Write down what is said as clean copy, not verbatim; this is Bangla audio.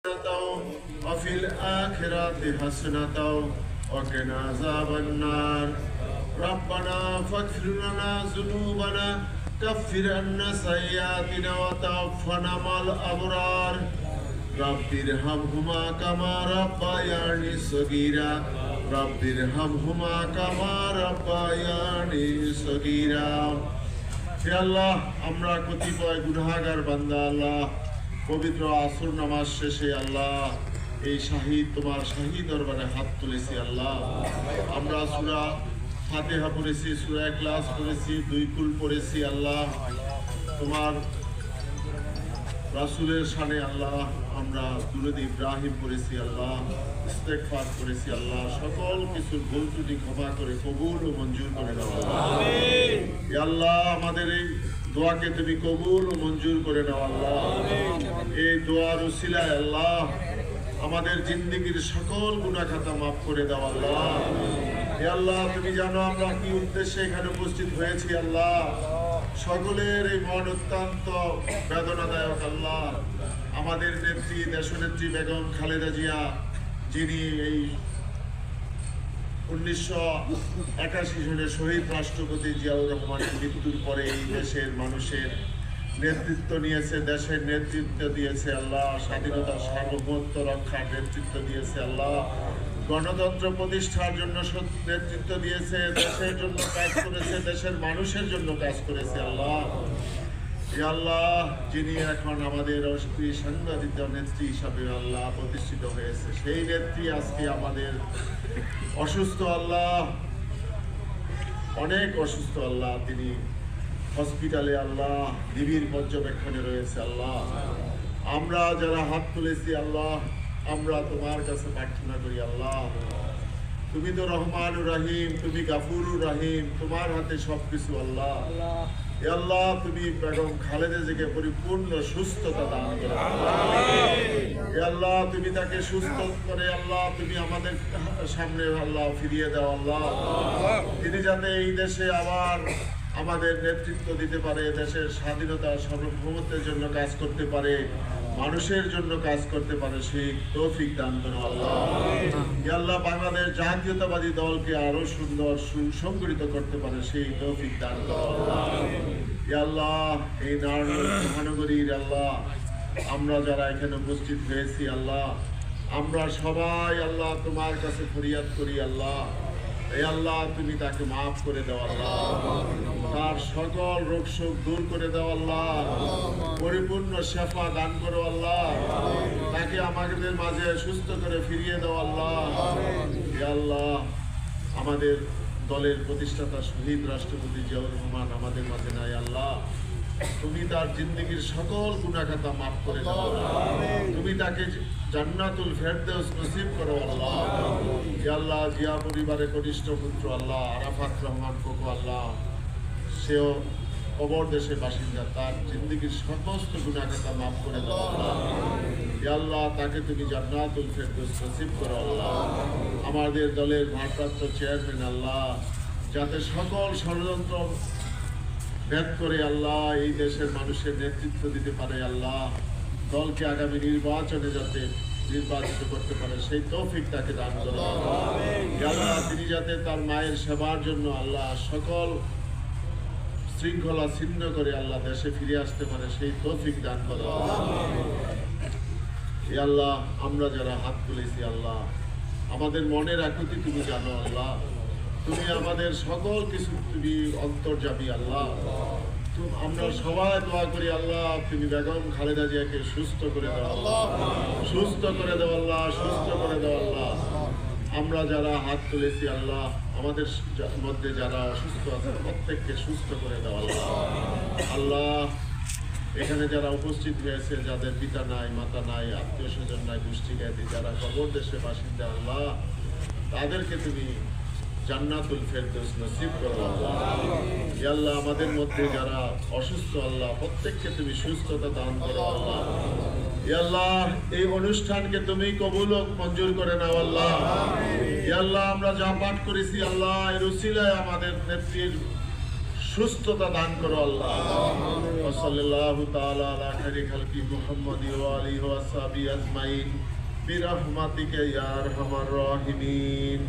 وفي الآخرة حسنة وقنا عذاب النار ربنا فاغفر لنا ذنوبنا كفر عنا سيئاتنا وتوفنا مع الأبرار رب ارحمهما كما ربياني صغيرا رب ارحمهما كما ربياني صغيرا হে আল্লাহ, আমরা কতিপয় গুনাহগার বান্দা আল্লাহ, পবিত্র আসর নামাজ শেষে আল্লাহ এই তোমার শাহী দরবারে হাত তুলেছি আল্লাহ। আমরা সূরা ফাতিহা পড়েছি, সূরা ইখলাস পড়েছি, 2 কুল পড়েছি আল্লাহ। তোমার রাসূলের শানে আল্লাহ আমরা দুরূদ ইব্রাহিম পড়েছি আল্লাহ, ইস্তেগফার করেছি আল্লাহ। সকল কিছুর ভুল ত্রুটি ক্ষমা করে কবুল ও মঞ্জুর করে দাও আল্লাহ। আমিন। ইয়া আল্লাহ, আমাদের এই দোয়াকে তুমি কবুল ও মঞ্জুর করে নাও আল্লাহ। এই দোয়ার উসিলায় আল্লাহ আমাদের জিন্দেগীর সকল গুনাহ খাতা মাফ করে দাও আল্লাহ। হে আল্লাহ, তুমি জানো আমরা কি উদ্দেশ্যে এখানে উপস্থিত হয়েছি আল্লাহ। সকলের এই মন অত্যন্ত বেদনাদায়ক আল্লাহ। আমাদের নেত্রী, দেশনেত্রী বেগম খালেদা জিয়া, যিনি এই 1981 সালে শহীদ রাষ্ট্রপতি জিয়াউর রহমানের মৃত্যুর পরে এই দেশের মানুষের নেতৃত্ব নিয়েছে, দেশের নেতৃত্ব দিয়েছে আল্লাহ, স্বাধীনতার সার্বভৌমত্ব রক্ষার নেতৃত্ব দিয়েছে আল্লাহ, গণতন্ত্র প্রতিষ্ঠার জন্য নেতৃত্ব দিয়েছে, দেশের জন্য কাজ করেছে, দেশের মানুষের জন্য কাজ করেছে আল্লাহ। হে আল্লাহ, যিনি এখন আমাদের সাংবাদিক নেত্রী হিসাবে আল্লাহ প্রতিষ্ঠিত হয়েছে, সেই নেত্রী আজকে আমাদের অসুস্থ আল্লাহ, অনেক অসুস্থ আল্লাহ। তিনি হসপিটালে আল্লাহ নিবিড় পর্যবেক্ষণে রয়েছে আল্লাহ। আমরা যারা হাত তুলেছি আল্লাহ, আমরা তোমার কাছে প্রার্থনা করি আল্লাহ, তুমি তো রহমানুর রহিম, তুমি গাফুরুর রহিম, তোমার হাতে সবকিছু আল্লাহ। হে আল্লাহ, তুমি বেগম খালেদা জিয়াকে পরিপূর্ণ সুস্থতা দান করো হে আল্লাহ, তুমি তাকে সুস্থ করে আল্লাহ তুমি আমাদের সামনে আল্লাহ ফিরিয়ে দাও আল্লাহ। তিনি যাতে এই দেশে আবার আমাদের নেতৃত্ব দিতে পারে, দেশের স্বাধীনতা সার্বভৌমত্বের জন্য কাজ করতে পারে, মানুষের জন্য কাজ করতে পারে, সেই তৌফিক দান করো আল্লাহ। হে আল্লাহ, বাংলাদেশ জাতীয়তাবাদী দলকে আরো সুন্দর সুসংগঠিত করতে পারে, সেই তৌফিক দান করো আল্লাহ। হে আল্লাহ, এই নারায়ণগঞ্জ মহানগরীর আল্লাহ আমরা যারা এখানে উপস্থিত হয়েছি আল্লাহ, আমরা সবাই আল্লাহ তোমার কাছে ফরিয়াদ করি আল্লাহ। হে আল্লাহ, তুমি তাকে মাফ করে দাও আল্লাহ, তার সকল রোগ শোক দূর করে দাও আল্লাহ, পরিপূর্ণ শেফা দান করো আল্লাহ, তাকে আমাদের মাঝে সুস্থ করে ফিরিয়ে দাও আল্লাহ। হে আল্লাহ, আমাদের দলের প্রতিষ্ঠাতা শহীদ রাষ্ট্রপতি জিয়াউর রহমান আমাদের মাঝে নাই আল্লাহ, তুমি তার জিন্দেগীর সকল গুনাহ খাতা মাফ করে দাও, তুমি তাকে জান্নাতুল ফেরদৌস নসিব করো আল্লাহ। হে আল্লাহ, জিয়া পরিবারের কনিষ্ঠ পুত্র আল্লাহ আরাফাত রহমান কোকো আল্লাহ, সেও কবর দেশের বাসিন্দা, তার জিন্দেগীর সমস্ত গুনাহ খাতা মাফ করে দাও আল্লাহ। হে আল্লাহ, তাকে তুমি জান্নাতুল ফেরদৌস নসিব করো আল্লাহ। আমাদের দলের ভারপ্রাপ্ত চেয়ারম্যান আল্লাহ যাতে সকল ষড়যন্ত্র ভেদ করে আল্লাহ এই দেশের মানুষের নেতৃত্ব দিতে পারে আল্লাহ, দলকে আগামী নির্বাচনে যাতে নির্বাচিত করতে পারে, সেই তৌফিক তাকে দান করো আল্লাহ। তিনি যাতে তার মায়ের সেবার জন্য আল্লাহ সকল শৃঙ্খলা ছিন্ন করে আল্লাহ দেশে ফিরে আসতে পারে, সেই তৌফিক দান করো আল্লাহ। আমরা যারা হাত তুলেছি আল্লাহ, আমাদের মনের আকুতি তুমি জানো আল্লাহ, তুমি আমাদের সকল কিছু তুমি অন্তর্যামী আল্লাহ। আমরা সবাই দোয়া করি আল্লাহ, তুমি বেগম খালেদা জিয়াকে সুস্থ করে দাও আল্লাহ, সুস্থ করে দাও আল্লাহ, সুস্থ করে দাও আল্লাহ। আমরা যারা হাত তুলেছি আল্লাহ, আমাদের মধ্যে যারা অসুস্থ আছে প্রত্যেককে সুস্থ করে দাও আল্লাহ। আল্লাহ, এখানে যারা উপস্থিত হয়েছে, যাদের পিতা নাই, মাতা নাই, আত্মীয় স্বজন নাই, গোষ্ঠী জ্ঞাতি, যারা কবর দেশের বাসিন্দা আল্লাহ, তাদেরকে তুমি জান্নাতুল ফেরদৌস নসিব করো আল্লাহ। হে আল্লাহ, আমাদের মধ্যে যারা অসুস্থ আল্লাহ প্রত্যেককে তুমি সুস্থতা দান করো আল্লাহ। হে আল্লাহ, এই অনুষ্ঠানকে তুমি কবুল ও মঞ্জুর করে নাও আল্লাহ। হে আল্লাহ, আমরা যা পাঠ করেছি আল্লাহ, এর উসিলায় আমাদের নেত্রীর সুস্থতা দান করো আল্লাহ। ওয়া সাল্লাল্লাহু তাআলা আলা খাইরি খালকি মুহাম্মাদি ওয়া আলিহি ওয়া সাহবিহি আজমাইন বিরহমাতিকা ইয়া আরহামার রাহিমিন।